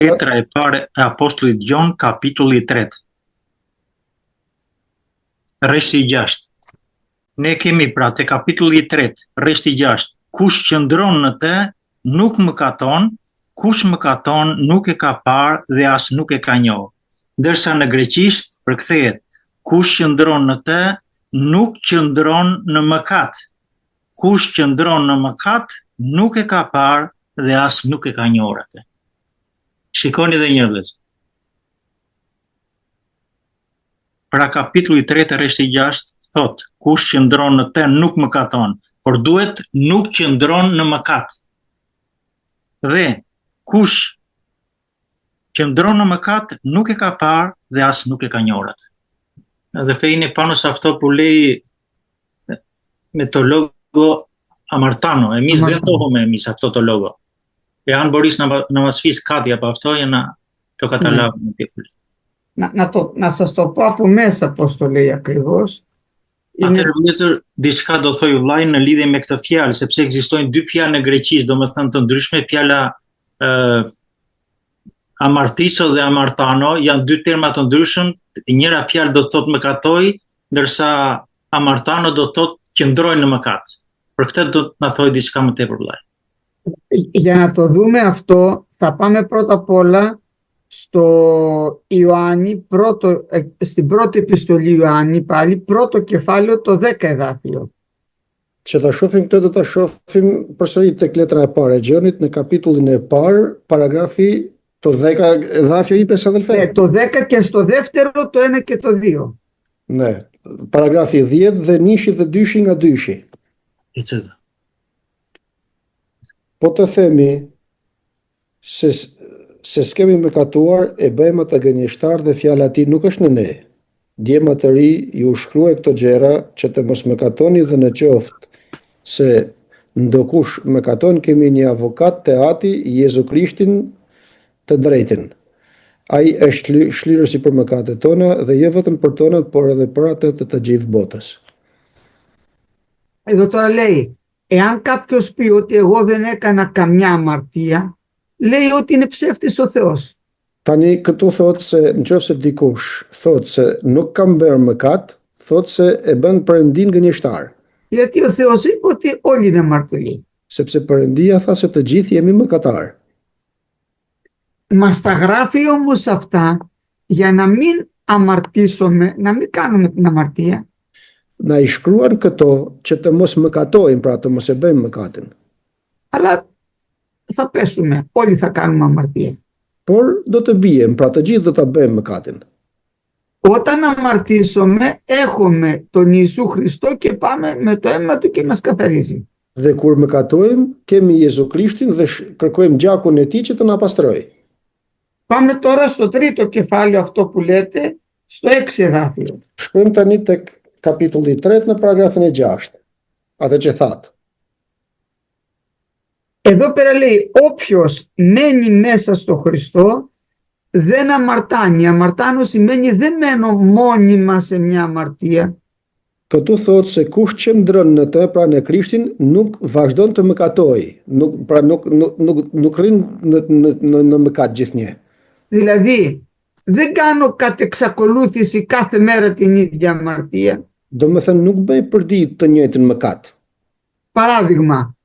Letra e parë e Apostullit Gjon, kapitulli 3. Rreshti 6. Ne kemi pra te kapitulli 3, rreshti 6. Kush qëndron në të, nuk mëkaton, kush mëkaton nuk e ka parë dhe as nuk e ka njohur. Ndërsa në greqisht përkthehet, kush qëndron në të, nuk qëndron në mëkat. Kush qëndron në mëkat, nuk e ka parë dhe as nuk e ka njohur atë. Shikoni dhe një vëllezër. Pra kapitulli 3 rreshti 6 thot, kush qëndron në të nuk mëkaton, por duhet nuk qëndron në mëkat. Dhe kush qëndron në mëkat nuk e ka parë dhe as nuk e ka njohur atë. Dhe fejnë πάνω se αυτό που λέει με το λόγο αμαρτάνω. Εμείς δεν το έχουμε εμείς αυτό το λόγο. Εάν μπορείς να μας πεις κάτι από αυτό για να το καταλάβουμε. Να σας το πω από μέσα πώς το λέει ακριβώς. Atëherë vëllezër, diçka do thoj vllai në lidhje me këtë fjalë, sepse ekzistojnë dy fjalë në greqisht, domethënë të ndryshme, fjala amartiso dhe amartano janë dy terma të ndryshëm. Njëra fjalë do të thotë mëkatoj, ndërsa amartano do të thotë qëndroj në mëkat. Për këtë do të na thoj diçka më tepër vllai. Για να το δούμε αυτό, θα πάμε πρώτα απ' όλα στο Ιωάννη, στην πρώτη επιστολή Ιωάννη, πάλι πρώτο κεφάλαιο, το 10 εδάφιο. Që ta shohim këtë, do ta shohim përsëri tek letra e parë e Gjonit në kapitullin e parë, paragrafi το 10 εδάφιο είπες αδελφέ. Ναι, το 10 και στο δεύτερο το 1 και το 2. Ναι, paragrafi 10 dhe 1 dhe 2 nga 2. Ecë. Po të themi se s'kemi mëkatuar, e bëjmë atë gënjeshtar dhe fjala e tij nuk është në ne. Djema të ri ju shkruaj këto gjëra që të mos mëkatoni, dhe në qoftë se ndokush mëkaton, kemi një avokat te Ati, Jezu Krishtin të drejtin. Ai është shlirësi për mëkatet tona dhe jo vetëm për tonat, por edhe për ato të gjithë botës. Εδώ τώρα λέει, εάν κάποιος πει ότι εγώ δεν έκανα καμιά αμαρτία, λέει ότι είναι ψεύτης ο Θεός. Tani këtu thotë se nëse dikush thotë se nuk kam bërë mëkat, thotë se e bën Perëndin gënjeshtar. Γιατί ο Θεός είπε ότι όλοι είναι αμαρτωλοί. Sepse Perëndia tha se të gjithë jemi mëkatar. Μας τα γράφει όμως αυτά για να μην αμαρτήσουμε, να μην κάνουμε την αμαρτία. Na i shkruan këto që të mos mëkatojmë, pra të mos e bëjmë mëkatin. Αλλά θα πέσουμε, όλοι θα κάνουμε αμαρτία. Por do të bijem, pra të gjithë do ta bëjmë mëkatin. Όταν αμαρτήσουμε, έχουμε τον Ιησού Χριστό και πάμε με το αίμα του και μας καθαρίζει. Dhe kur mëkatojmë, kemi Jezu Krishtin dhe kërkojmë gjakun e tij që të na pastrojë. Πάμε τώρα στο τρίτο κεφάλαιο, αυτό που λέτε, στο 6 εδάφιο. Shkojmë tani tek kapitulli 3 në paragrafin e 6. Atë që thatë. Εδώ πέρα λέει, όποιος μένει μέσα στο Χριστό δεν αμαρτάνει. Αμαρτάνω σημαίνει δεν μένω μόνιμα σε μια αμαρτία. Këtu thotë se kush qëndron në të, pra në Krishtin, nuk vazhdon të mëkatojë, nuk rrin në mëkat gjithnjë. Δηλαδή, δεν κάνω κατ' εξακολούθηση κάθε μέρα την ίδια αμαρτία. Domethënë nuk bëj për ditë të njëjtin mëkat. Παράδειγμα,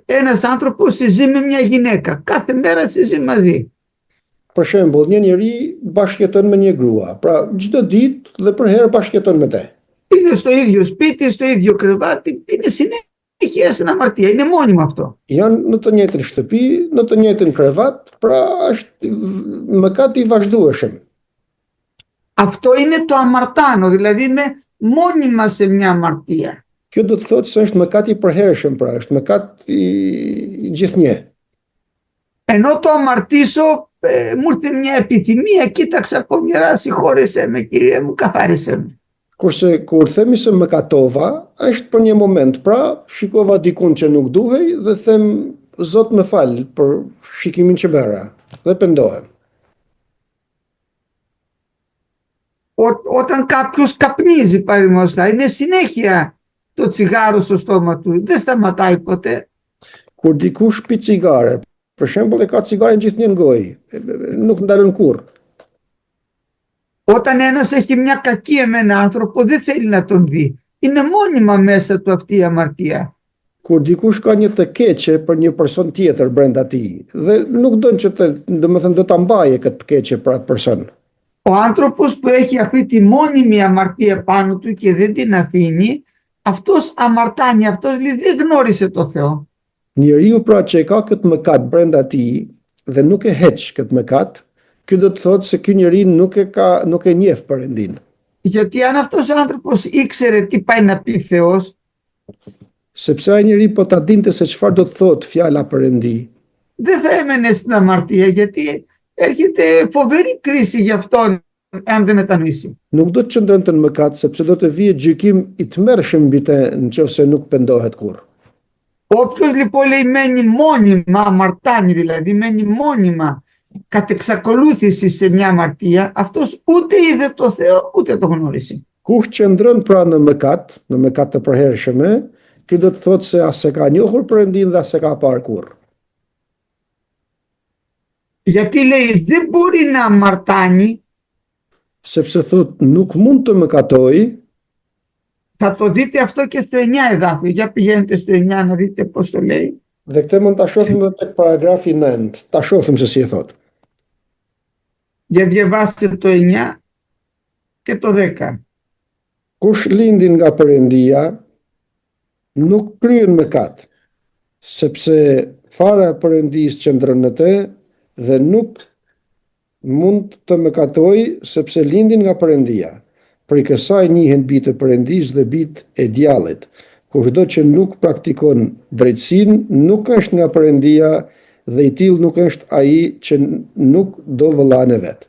ένας άνθρωπος συζεί με μια γυναίκα, κάθε μέρα συζεί μαζί. Për shembull, një njeri bashkëjeton me një grua, pra çdo ditë dhe për herë bashkëjeton me te. Είναι στο ίδιο σπίτι, στο ίδιο κρεβάτι, είναι συνέχεια στην αμαρτία, είναι μόνιμο αυτό. Janë në të njëjtën shtëpi, në të njëjtën krevat, pra është mëkat i vazhdueshëm. Αυτό είναι το αμαρτάνω, δηλαδή είμαι μόνιμα σε μια αμαρτία. Kjo do të thotë se është mëkat i përhershëm, pra është mëkat i gjithnjë. Ενώ το αμαρτήσω, μου ήρθε μια επιθυμία, κοίταξα πονηρά, συγχώρεσέ με Κύριε μου, καθάρισε με. Kurse kur themi se mëkatova, është për një moment, pra shikova dikun që nuk duhej dhe them Zot më fal për shikimin që bëra dhe pendohem. Όταν κάποιος καπνίζει, παραδείγματος χάρη, είναι συνέχεια το τσιγάρο στο στόμα του, δεν σταματάει ποτέ. Kur dikush pi cigare, Për shembull, e ka cigaren gjithnjë në gojë, nuk ndalën kurrë. Όταν ένας έχει μια κακία με έναν άνθρωπο, δεν θέλει να τον δει. Είναι μόνιμα μέσα του αυτή η αμαρτία. Kur dikush ka një të keqe për një person tjetër brenda tij dhe nuk don që domethënë do ta mbaje këtë të keqe për atë person. Ο άνθρωπος που έχει αυτή τη μόνιμη αμαρτία πάνω του και δεν την αφήνει, αυτός αμαρτάνει, αυτός λέει δεν γνώρισε το Θεό. Njeriu pra që e ka këtë mëkat brenda tij dhe nuk e heq këtë mëkat, ky do të thotë se ky njeri nuk e njeh Perëndin. Γιατί αν αυτός ο άνθρωπος ήξερε τι πάει να πει Θεός, Sepse ai njeri po ta dinte se çfarë do të thotë fjala Perëndi, δεν θα έμενε στην αμαρτία, γιατί έρχεται φοβερή κρίση για αυτόν αν δεν μετανοήσει. nuk do të qëndronte në mëkat sepse do të vijë gjykim i tmerrshëm mbi të nëse nuk pendohet kurrë. Όποιος λοιπόν λέει μένει μόνιμα, αμαρτάνει δηλαδή, μένει μόνιμα κατ' εξακολούθηση σε μια αμαρτία, αυτός ούτε είδε το Θεό ούτε το γνώρισε. Kush qëndron pra në mëkat të përhershme, ky do të thotë se as e ka njohur Perëndin dhe as e ka parë kurrë. Γιατί λέει δεν μπορεί να αμαρτάνει, Sepse thotë nuk mund të mëkatojë. θα το δείτε αυτό και στο 9 εδάφιο. Για πηγαίνετε στο 9 να δείτε πώς το λέει. Dhe këtë mund ta shohim edhe tek paragrafi 9. Ta shohim se si e thotë. Για διαβάστε το 9 και το 10. Kush lindin nga Perëndia nuk kryen mëkat, sepse fara e Perëndisë qëndron në të dhe nuk mund të mëkatojë sepse lindin nga Perëndia. Për kësaj njihen bitë e Perëndisë dhe bitë e djallit. Kushdo që nuk praktikon drejtësinë nuk është nga Perëndia dhe i tillë nuk është ai që nuk do vëllanë vet.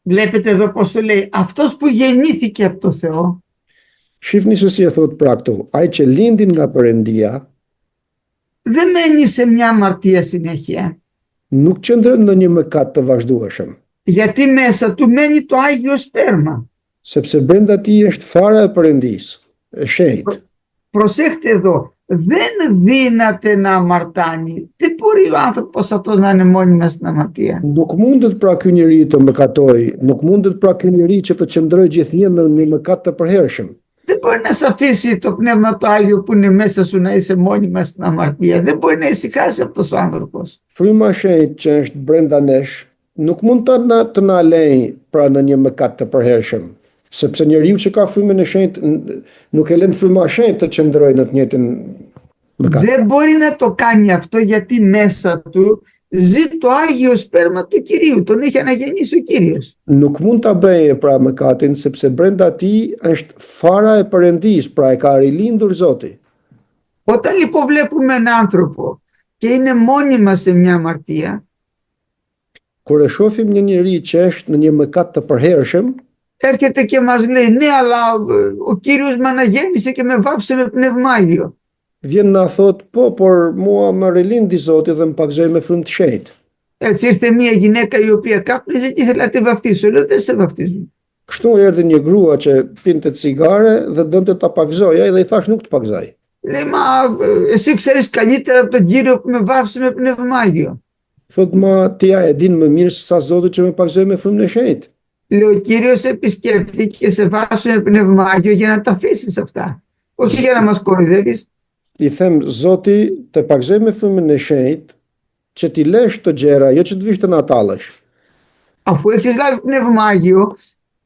Βλέπετε εδώ πώς το λέει. Αυτός που γεννήθηκε από το Θεό, Shifni se si e thot pra këtu, ai që lindin nga Perëndia δεν μένει σε μια αμαρτία συνέχεια. nuk qëndron në një mëkat të vazhdueshëm, Γιατί μέσα του μένει το Άγιο Σπέρμα. sepse brenda tij është fara e Perëndisë, e shenjtë. Προσέχτε εδώ. Δεν δύναται να αμαρτάνει. Δεν μπορεί ο άνθρωπος αυτός να είναι μόνιμα στην αμαρτία. Nuk mundet pra ky njeri të mëkatojë, nuk mundet pra ky njeri që të qëndrojë gjithnjë në një mëkat të përhershëm. Δεν μπορεί να σε αφήσει το Πνεύμα το Άγιο που είναι μέσα σου να είσαι μόνιμα στην αμαρτία. Δεν μπορεί να ησυχάσει αυτός ο άνθρωπος. Fryma e shenjtë që është brenda nesh nuk mund të na lejë pra në një mëkat të përhershëm, sepse njeriu që ka frymën e shenjtë nuk e lën fryma e shenjtë të qëndrojë në të njëjtin mëkat. Δεν μπορεί να το κάνει αυτό γιατί μέσα του ζει το Άγιο Σπέρμα του Κυρίου. Τον έχει αναγεννήσει ο Κύριος. Nuk mund ta bëjë pra mëkatin sepse brenda tij është fara e Perëndisë, pra e ka rilindur Zoti. Όταν λοιπόν βλέπουμε έναν άνθρωπο και είναι μόνιμα σε μια αμαρτία, Kur e shohim një njeri që është në një mëkat të përhershëm, έρχεται και μας λέει ναι, αλλά ο Κύριος με αναγέννησε και με βάψε με Πνεύμα Άγιο. vjen na thot, po, por mua më rilindi Zoti dhe më pagzoi me frymë të shenjtë. Έτσι ήρθε μια γυναίκα η οποία κάπνιζε και ήθελε να τη βαφτίσω. Λέω δεν σε βαφτίζουν. Kështu erdhi një grua që pinte cigare dhe donte ta pagzoja dhe i thash nuk të pagzoj. Λέει μα εσύ ξέρεις καλύτερα από τον Κύριο που με βάφησε με Πνεύμα Άγιο. Thot ma ti ja e din më mirë se sa Zoti që më pagzoi me frymën e shenjtë. Λέει ο Κύριος επισκέφθηκε και σε βάφησε με Πνεύμα Άγιο για να τα αφήσεις αυτά. Όχι για να μας κοροϊδεύεις. I them Zoti të pagzoj me frymën e shenjtë që ti lesh të gjëra, jo që të vish të na tallësh. Αφού έχεις λάβει Πνεύμα Άγιο,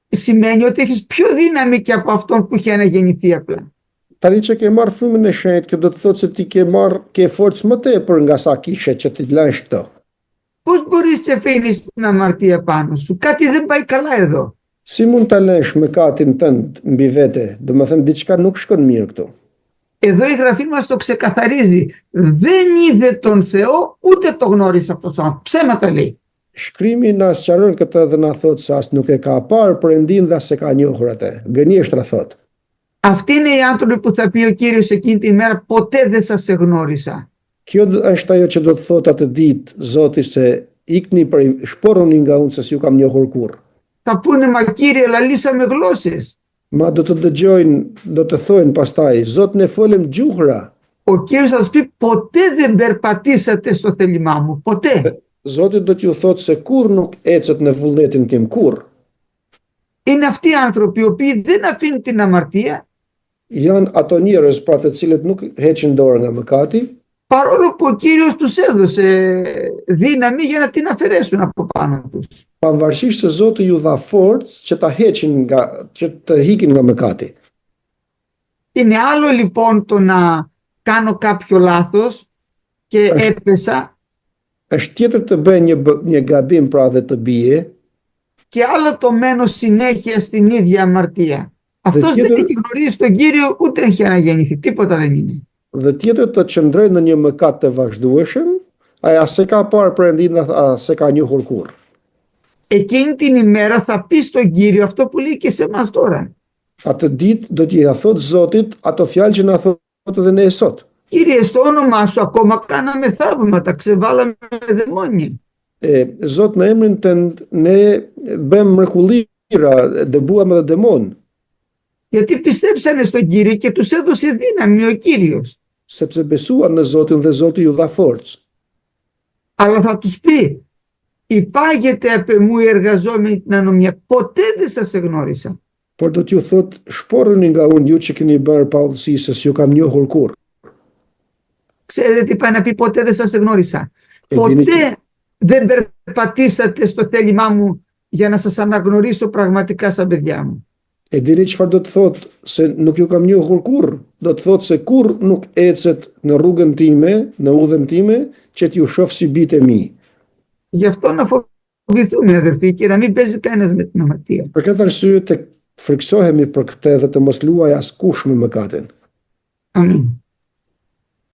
σημαίνει ότι έχεις πιο δύναμη και από αυτόν που είχε αναγεννηθεί απλά. Tani që ke marrë frymën e shenjtë, kjo do të thotë se ti ke forcë më tepër nga sa kishe që ti lësh këto. Πώς μπορείς και αφήνεις την αμαρτία πάνω σου? Κάτι δεν πάει καλά εδώ. Si mund ta lësh mëkatin tënd mbi vete? Domethënë diçka nuk shkon mirë këtu. Εδώ η Γραφή μας το ξεκαθαρίζει. Δεν είδε τον Θεό ούτε το γνώρισε αυτός ο άνθρωπος. Ψέματα λέει. Shkrimi na sqaron këtë dhe na thot se as nuk e ka parë Perëndin dhe as e ka njohur atë. Gënjeshtra thot. Αυτοί είναι οι άνθρωποι που θα πει ο Κύριος εκείνη τη μέρα ποτέ δεν σας εγνώρισα. Kjo është ajo që do të thot atë ditë Zoti se ikni prej shporruni nga unë se s'ju kam njohur kurrë. Θα πούνε μα Κύριε λαλήσαμε γλώσσες. Ma do të dëgjojnë, do të thojnë pastaj, Zot ne folëm gjuhra. ο Κύριος θα τους πει ποτέ δεν περπατήσατε στο θέλημά μου, ποτέ. Zoti do t'ju thotë se kur nuk ecet në vullnetin tim, kur. Είναι αυτοί οι άνθρωποι οι οποίοι δεν αφήνουν την αμαρτία, Janë ato njerëz pra të cilët nuk heqin dorë nga mëkati, παρόλο που ο Κύριος τους έδωσε δύναμη για να την αφαιρέσουν από πάνω τους. pavarësisht se Zoti ju dha forcë që të hikin nga mëkati. Είναι άλλο λοιπόν το να κάνω κάποιο λάθος και έπεσα, Është tjetër të bëj një gabim pra dhe të bie, και άλλο το μένω συνέχεια στην ίδια αμαρτία. Αυτός δεν έχει γνωρίσει τον Κύριο, ούτε έχει αναγεννηθεί, τίποτα δεν είναι. dhe tjetër të qëndroj në një mëkat të vazhdueshëm, ai as se ka parë Perëndin, as se ka njohur kurrë. Εκείνη την ημέρα θα πει στον Κύριο αυτό που λέει και σε εμάς τώρα. Atë ditë do t'i ja thotë Zotit ato fjalë që na thotë edhe ne sot. Κύριε, στο όνομά σου ακόμα κάναμε θαύματα, ξεβάλαμε δαιμόνια. Zot, në emrin tënd ne bëm mrekullira, dëbuam edhe demon, Γιατί πιστέψανε στον Κύριο και τους έδωσε δύναμη ο Κύριος. sepse besuan në Zotin dhe Zoti ju dha forcë. Αλλά θα τους πει, υπάγεται απ' εμού οι εργαζόμενοι την ανομία, ποτέ δεν σας εγνώρισα. Por do t'ju thot, shporruni nga unë ju që keni bërë pa udhësi, se s'ju kam njohur kurrë. Ξέρετε τι πάει να πει ποτέ δεν σας εγνώρισα. Δίνει- Ποτέ δεν περπατήσατε στο θέλημά μου για να σας αναγνωρίσω πραγματικά σαν παιδιά μου. E dini çfarë do të thot se nuk ju kam njohur kurrë? Do të thot se kurrë nuk ecet në rrugën time, në udhën time, që t'ju shoh si bitë e mi. Γι' αυτό να φοβηθούμε αδερφοί και να μην παίζει κανένας με την αμαρτία. Për këtë arsye të friksohemi për këtë dhe të mos luaj askush me mëkatin. Αμήν.